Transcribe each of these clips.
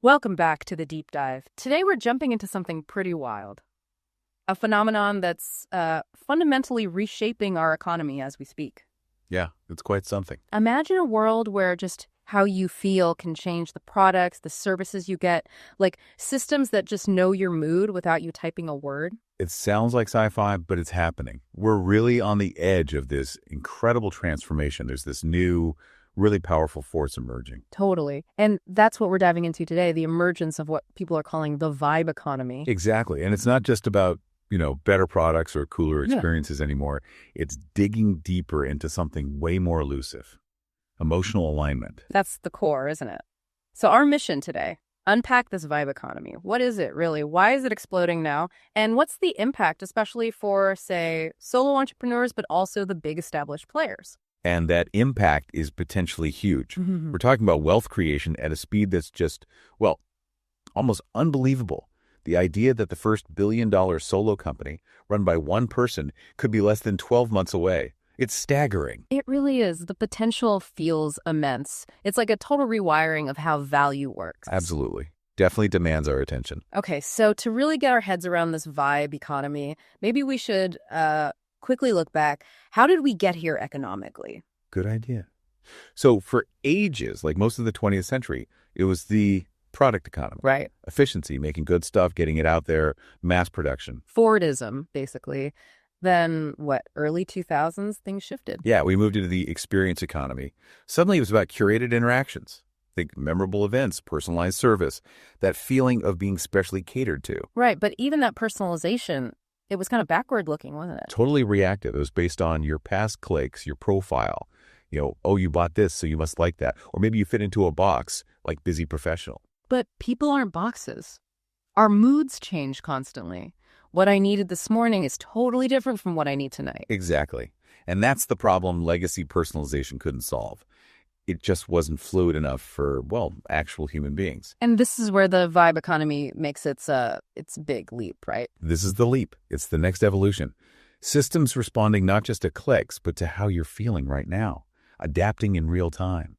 Welcome back to the deep dive. Today we're jumping into something pretty wild. A phenomenon that's fundamentally reshaping our economy as we speak. Yeah, it's quite something. Imagine a world where just how you feel can change the products, the services you get, like systems that just know your mood without you typing a word. It sounds like sci-fi, but it's happening. We're really on the edge of this incredible transformation. There's this new, really powerful force emerging. Totally. And that's what we're diving into today, the emergence of what people are calling the vibe economy. Exactly. And it's not just about, better products or cooler experiences anymore. It's digging deeper into something way more elusive. Emotional alignment. That's the core, isn't it? So our mission today, unpack this vibe economy. What is it really? Why is it exploding now? And what's the impact, especially for, say, solo entrepreneurs, but also the big established players? And that impact is potentially huge. Mm-hmm. We're talking about wealth creation at a speed that's just, almost unbelievable. The idea that the first billion-dollar solo company run by one person could be less than 12 months away. It's staggering. It really is. The potential feels immense. It's like a total rewiring of how value works. Absolutely. Definitely demands our attention. Okay, so to really get our heads around this vibe economy, maybe we should quickly look back. How did we get here economically? Good idea. So for ages, like most of the 20th century, it was the product economy. Right. Efficiency, making good stuff, getting it out there, mass production. Fordism, basically. Then, early 2000s, things shifted. Yeah, we moved into the experience economy. Suddenly it was about curated interactions. Think memorable events, personalized service, that feeling of being specially catered to. Right, but even that personalization, it was kind of backward looking, wasn't it? Totally reactive. It was based on your past clicks, your profile. You bought this, so you must like that. Or maybe you fit into a box, like busy professional. But people aren't boxes. Our moods change constantly. What I needed this morning is totally different from what I need tonight. Exactly. And that's the problem legacy personalization couldn't solve. It just wasn't fluid enough for, actual human beings. And this is where the vibe economy makes its big leap, right? This is the leap. It's the next evolution. Systems responding not just to clicks, but to how you're feeling right now. Adapting in real time.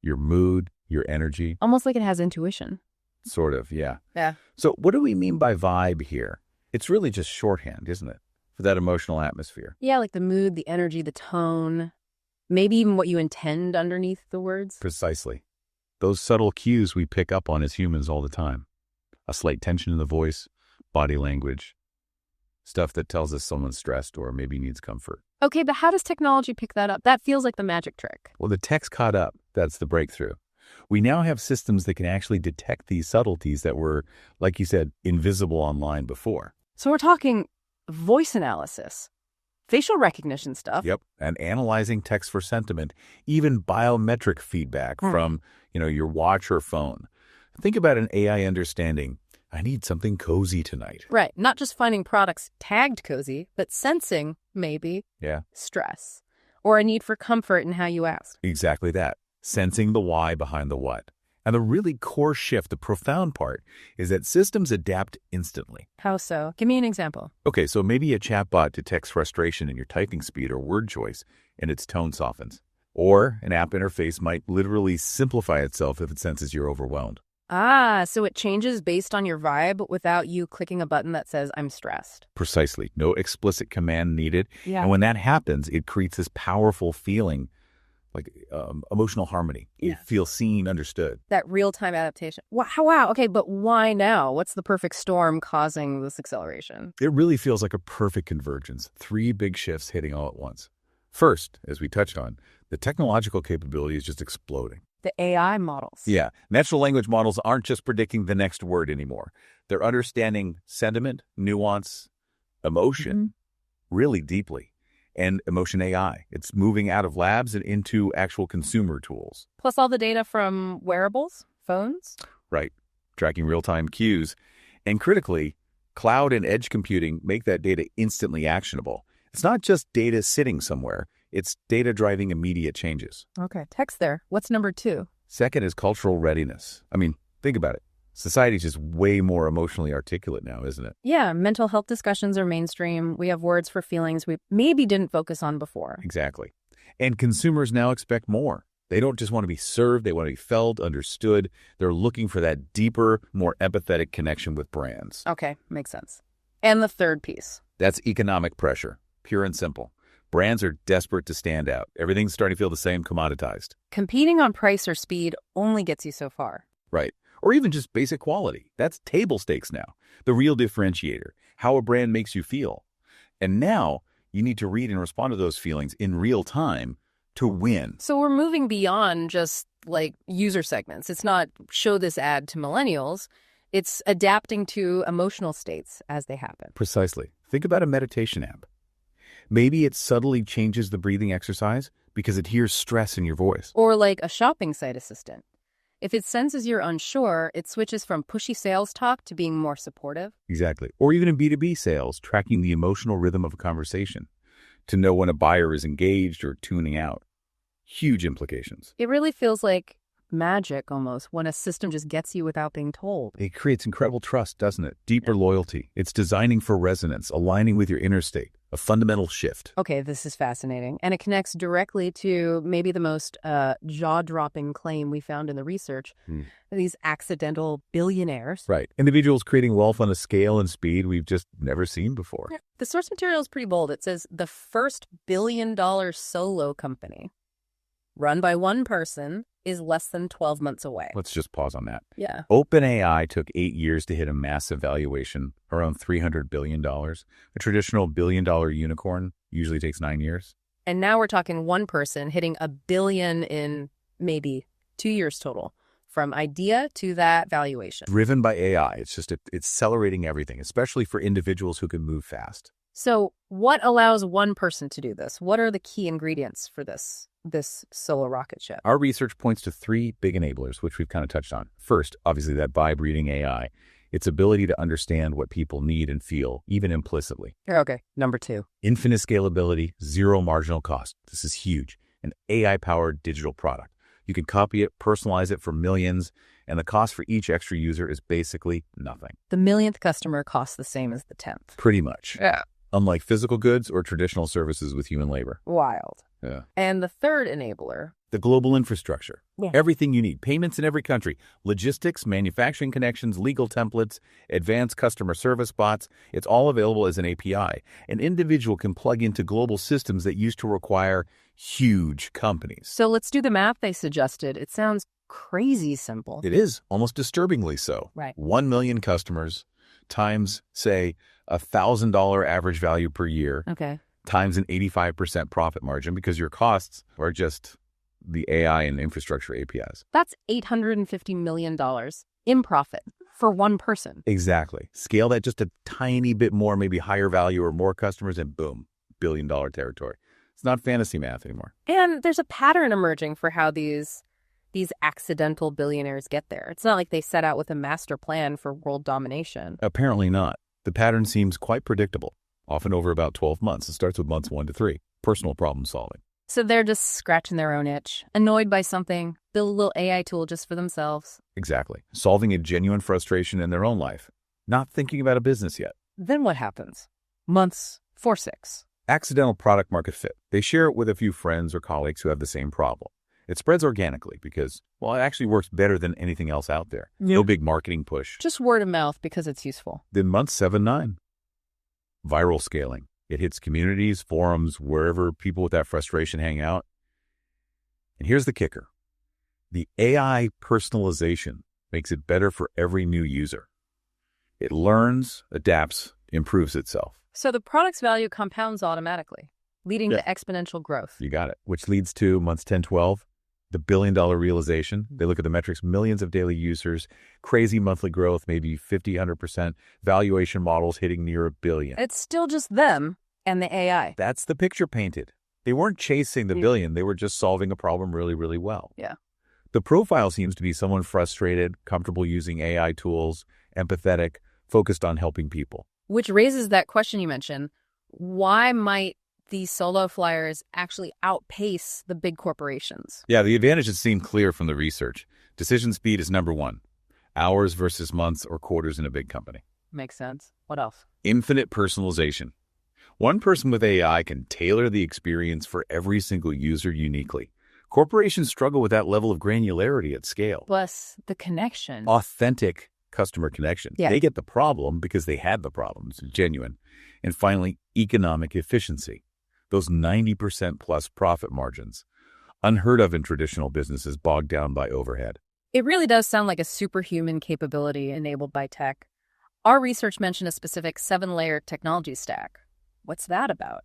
Your mood, your energy. Almost like it has intuition. Sort of, yeah. Yeah. So what do we mean by vibe here? It's really just shorthand, isn't it? For that emotional atmosphere. Yeah, like the mood, the energy, the tone. Maybe even what you intend underneath the words. Precisely. Those subtle cues we pick up on as humans all the time. A slight tension in the voice, body language. Stuff that tells us someone's stressed or maybe needs comfort. Okay, but how does technology pick that up? That feels like the magic trick. Well, the tech's caught up. That's the breakthrough. We now have systems that can actually detect these subtleties that were, like you said, invisible online before. So we're talking voice analysis, facial recognition stuff. Yep, and analyzing text for sentiment, even biometric feedback from, your watch or phone. Think about an AI understanding, I need something cozy tonight. Right, not just finding products tagged cozy, but sensing, maybe, stress, or a need for comfort in how you ask. Exactly that. Sensing the why behind the what. And the really core shift, the profound part, is that systems adapt instantly. How so? Give me an example. Okay, so maybe a chatbot detects frustration in your typing speed or word choice, and its tone softens. Or an app interface might literally simplify itself if it senses you're overwhelmed. Ah, so it changes based on your vibe without you clicking a button that says, I'm stressed. Precisely. No explicit command needed. Yeah. And when that happens, it creates this powerful feeling like emotional harmony. You feel seen, understood. That real-time adaptation. Wow. Okay, but why now? What's the perfect storm causing this acceleration? It really feels like a perfect convergence. 3 big shifts hitting all at once. First, as we touched on, the technological capability is just exploding. The AI models. Yeah. Natural language models aren't just predicting the next word anymore. They're understanding sentiment, nuance, emotion really deeply. And emotion AI. It's moving out of labs and into actual consumer tools. Plus all the data from wearables, phones. Right. Tracking real-time cues. And critically, cloud and edge computing make that data instantly actionable. It's not just data sitting somewhere. It's data driving immediate changes. Okay, text there. What's number 2? Second is cultural readiness. I mean, think about it. Society's just way more emotionally articulate now, isn't it? Yeah, mental health discussions are mainstream. We have words for feelings we maybe didn't focus on before. Exactly. And consumers now expect more. They don't just want to be served, they want to be felt, understood. They're looking for that deeper, more empathetic connection with brands. Okay, makes sense. And the third piece. That's economic pressure, pure and simple. Brands are desperate to stand out. Everything's starting to feel the same, commoditized. Competing on price or speed only gets you so far. Right. Or even just basic quality. That's table stakes now. The real differentiator, how a brand makes you feel. And now you need to read and respond to those feelings in real time to win. So we're moving beyond just like user segments. It's not show this ad to millennials. It's adapting to emotional states as they happen. Precisely. Think about a meditation app. Maybe it subtly changes the breathing exercise because it hears stress in your voice. Or like a shopping site assistant. If it senses you're unsure, it switches from pushy sales talk to being more supportive. Exactly. Or even in B2B sales, tracking the emotional rhythm of a conversation to know when a buyer is engaged or tuning out. Huge implications. It really feels like magic almost when a system just gets you without being told. It creates incredible trust, doesn't it? Deeper loyalty. It's designing for resonance, aligning with your inner state. A fundamental shift. Okay, this is fascinating. And it connects directly to maybe the most jaw-dropping claim we found in the research. These accidental billionaires. Right. Individuals creating wealth on a scale and speed we've just never seen before. The source material is pretty bold. It says the first billion-dollar solo company run by one person is less than 12 months away. Let's just pause on that. Yeah. OpenAI took 8 years to hit a massive valuation, around $300 billion. A traditional billion-dollar unicorn usually takes 9 years. And now we're talking one person hitting $1 billion in maybe 2 years total, from idea to that valuation. Driven by AI. It's accelerating everything, especially for individuals who can move fast. So what allows one person to do this? What are the key ingredients for this solo rocket ship? Our research points to 3 big enablers, which we've kind of touched on. First, obviously, that vibe-reading AI. Its ability to understand what people need and feel, even implicitly. Okay, number 2. Infinite scalability, zero marginal cost. This is huge. An AI-powered digital product. You can copy it, personalize it for millions, and the cost for each extra user is basically nothing. The millionth customer costs the same as the 10th. Pretty much. Yeah. Unlike physical goods or traditional services with human labor. Wild. Yeah. And the third enabler. The global infrastructure. Yeah. Everything you need. Payments in every country. Logistics, manufacturing connections, legal templates, advanced customer service bots. It's all available as an API. An individual can plug into global systems that used to require huge companies. So let's do the math they suggested. It sounds crazy simple. It is, almost disturbingly so. Right. 1 million customers times, say, $1,000 average value per year. Okay. Times an 85% profit margin because your costs are just the AI and infrastructure APIs. That's $850 million in profit for one person. Exactly. Scale that just a tiny bit more, maybe higher value or more customers, and boom, billion-dollar territory. It's not fantasy math anymore. And there's a pattern emerging for how these accidental billionaires get there. It's not like they set out with a master plan for world domination. Apparently not. The pattern seems quite predictable, often over about 12 months. It starts with months 1 to 3. Personal problem solving. So they're just scratching their own itch, annoyed by something, build a little AI tool just for themselves. Exactly. Solving a genuine frustration in their own life. Not thinking about a business yet. Then what happens? Months 4, 6. Accidental product market fit. They share it with a few friends or colleagues who have the same problem. It spreads organically because, well, it actually works better than anything else out there. Yeah. No big marketing push. Just word of mouth because it's useful. Then months 7, 9. Viral scaling. It hits communities, forums, wherever people with that frustration hang out. And here's the kicker. The AI personalization makes it better for every new user. It learns, adapts, improves itself. So the product's value compounds automatically, leading to exponential growth. You got it. Which leads to months 10, 12, the billion-dollar realization. They look at the metrics, millions of daily users, crazy monthly growth, maybe 50, 100%, valuation models hitting near $1 billion. It's still just them and the AI. That's the picture painted. They weren't chasing the billion. They were just solving a problem really, really well. Yeah. The profile seems to be someone frustrated, comfortable using AI tools, empathetic, focused on helping people. Which raises that question you mentioned. Why might these solo flyers actually outpace the big corporations? Yeah, the advantages seem clear from the research. Decision speed is number 1. Hours versus months or quarters in a big company. Makes sense. What else? Infinite personalization. One person with AI can tailor the experience for every single user uniquely. Corporations struggle with that level of granularity at scale. Plus the connection. Authentic customer connection. Yeah. They get the problem because they had the problem. It's genuine. And finally, economic efficiency. Those 90% plus profit margins. Unheard of in traditional businesses bogged down by overhead. It really does sound like a superhuman capability enabled by tech. Our research mentioned a specific 7-layer technology stack. What's that about?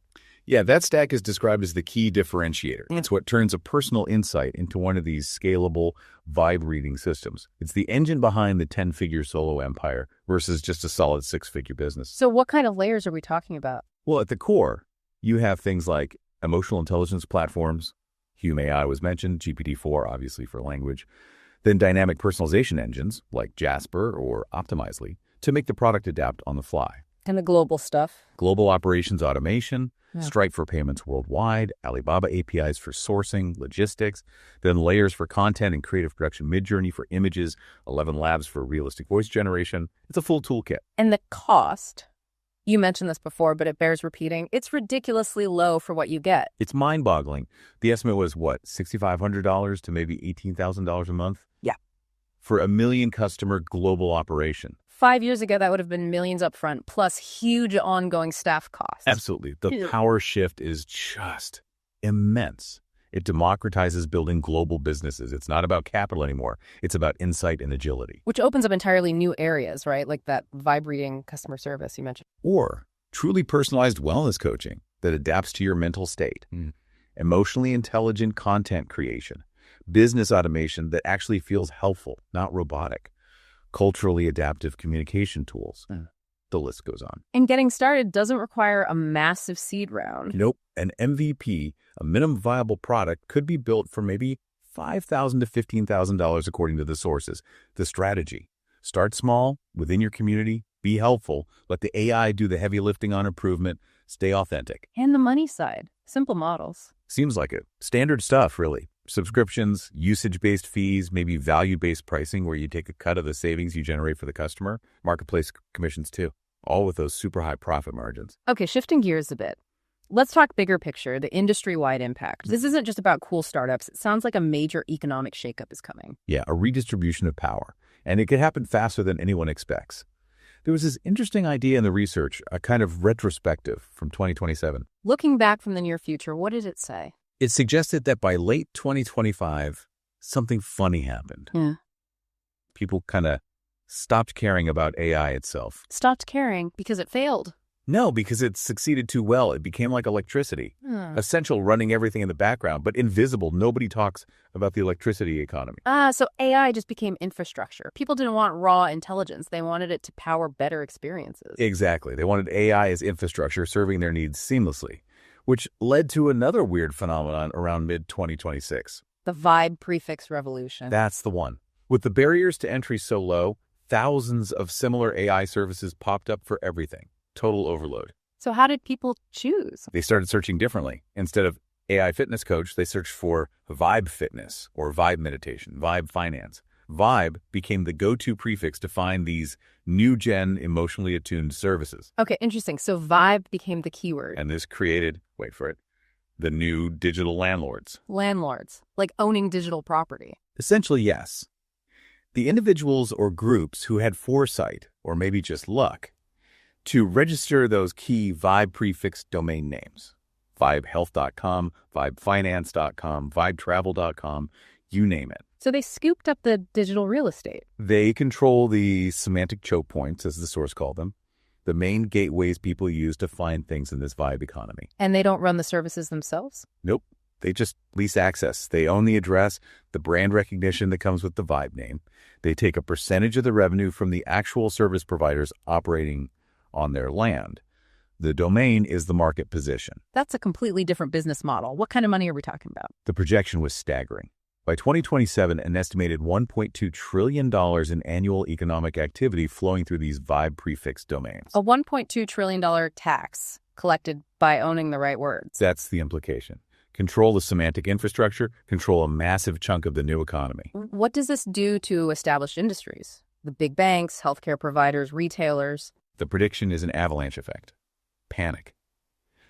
Yeah, that stack is described as the key differentiator. It's what turns a personal insight into one of these scalable vibe reading systems. It's the engine behind the 10-figure solo empire versus just a solid 6-figure business. So what kind of layers are we talking about? Well, at the core, you have things like emotional intelligence platforms. Hume AI was mentioned, GPT-4 obviously for language. Then dynamic personalization engines like Jasper or Optimizely to make the product adapt on the fly. And the global stuff. Global operations automation, Stripe for payments worldwide, Alibaba APIs for sourcing, logistics, then layers for content and creative production, Midjourney for images, 11 Labs for realistic voice generation. It's a full toolkit. And the cost, you mentioned this before, but it bears repeating, it's ridiculously low for what you get. It's mind-boggling. The estimate was, what, $6,500 to maybe $18,000 a month? Yeah. For a million customer global operation. 5 years ago, that would have been millions up front, plus huge ongoing staff costs. Absolutely. The power shift is just immense. It democratizes building global businesses. It's not about capital anymore. It's about insight and agility. Which opens up entirely new areas, right? Like that vibe reading customer service you mentioned. Or truly personalized wellness coaching that adapts to your mental state. Emotionally intelligent content creation. Business automation that actually feels helpful, not robotic. Culturally adaptive communication tools. The list goes on. And getting started doesn't require a massive seed round. Nope. An MVP, a minimum viable product, could be built for maybe $5,000 to $15,000 according to the sources. The strategy. Start small, within your community, be helpful, let the AI do the heavy lifting on improvement, stay authentic. And the money side. Simple models. Seems like it. Standard stuff, really. Subscriptions, usage-based fees, maybe value-based pricing where you take a cut of the savings you generate for the customer. Marketplace commissions too, all with those super high profit margins. Okay, shifting gears a bit. Let's talk bigger picture, the industry-wide impact. This isn't just about cool startups. It sounds like a major economic shakeup is coming. Yeah, a redistribution of power. And it could happen faster than anyone expects. There was this interesting idea in the research, a kind of retrospective from 2027. Looking back from the near future, what did it say? It suggested that by late 2025, something funny happened. Yeah. People kind of stopped caring about AI itself. Stopped caring because it failed. No, because it succeeded too well. It became like electricity. Essential, running everything in the background, but invisible. Nobody talks about the electricity economy. So AI just became infrastructure. People didn't want raw intelligence. They wanted it to power better experiences. Exactly. They wanted AI as infrastructure serving their needs seamlessly, which led to another weird phenomenon around mid-2026. The vibe prefix revolution. That's the one. With the barriers to entry so low, thousands of similar AI services popped up for everything. Total overload. So how did people choose? They started searching differently. Instead of AI fitness coach, they searched for vibe fitness or vibe meditation, vibe finance. Vibe became the go-to prefix to find these new-gen, emotionally attuned services. Okay, interesting. So vibe became the keyword. And this created, wait for it, the new digital landlords. Landlords, like owning digital property. Essentially, yes. The individuals or groups who had foresight, or maybe just luck, to register those key vibe prefix domain names. Vibehealth.com, vibefinance.com, vibetravel.com, you name it. So they scooped up the digital real estate. They control the semantic choke points, as the source called them, the main gateways people use to find things in this vibe economy. And they don't run the services themselves? Nope. They just lease access. They own the address, the brand recognition that comes with the vibe name. They take a percentage of the revenue from the actual service providers operating on their land. The domain is the market position. That's a completely different business model. What kind of money are we talking about? The projection was staggering. By 2027, an estimated $1.2 trillion in annual economic activity flowing through these vibe prefix domains. A $1.2 trillion tax collected by owning the right words. That's the implication. Control the semantic infrastructure, control a massive chunk of the new economy. What does this do to established industries? The big banks, healthcare providers, retailers? The prediction is an avalanche effect. Panic.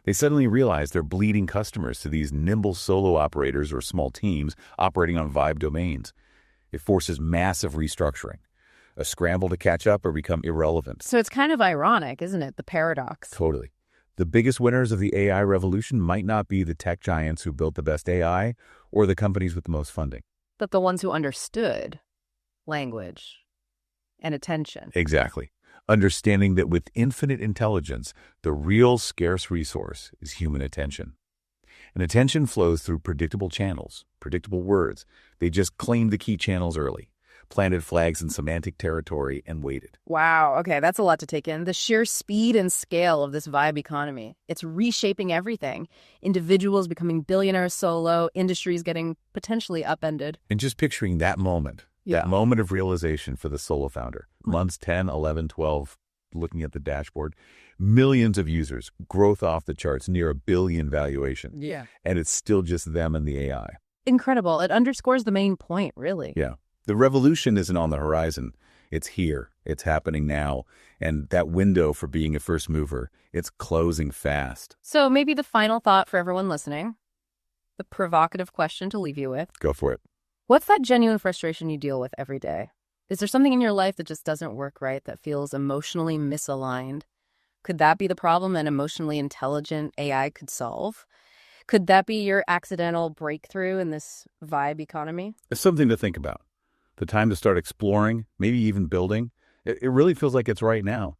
They suddenly realize they're bleeding customers to these nimble solo operators or small teams operating on Vibe domains. It forces massive restructuring, a scramble to catch up or become irrelevant. So it's kind of ironic, isn't it? The paradox. Totally. The biggest winners of the AI revolution might not be the tech giants who built the best AI or the companies with the most funding. But the ones who understood language and attention. Exactly. Understanding that with infinite intelligence, the real scarce resource is human attention. And attention flows through predictable channels, predictable words. They just claimed the key channels early, planted flags in semantic territory, and waited. Wow. Okay, that's a lot to take in. The sheer speed and scale of this vibe economy. It's reshaping everything. Individuals becoming billionaires solo, industries getting potentially upended. And just picturing that moment, that moment of realization for the solo founder, months 10, 11, 12, looking at the dashboard, millions of users, growth off the charts, near $1 billion valuation. Yeah. And it's still just them and the AI. Incredible. It underscores the main point, really. Yeah. The revolution isn't on the horizon. It's here. It's happening now. And that window for being a first mover, it's closing fast. So maybe the final thought for everyone listening, the provocative question to leave you with. Go for it. What's that genuine frustration you deal with every day? Is there something in your life that just doesn't work right, that feels emotionally misaligned? Could that be the problem an emotionally intelligent AI could solve? Could that be your accidental breakthrough in this vibe economy? It's something to think about. The time to start exploring, maybe even building. It really feels like it's right now.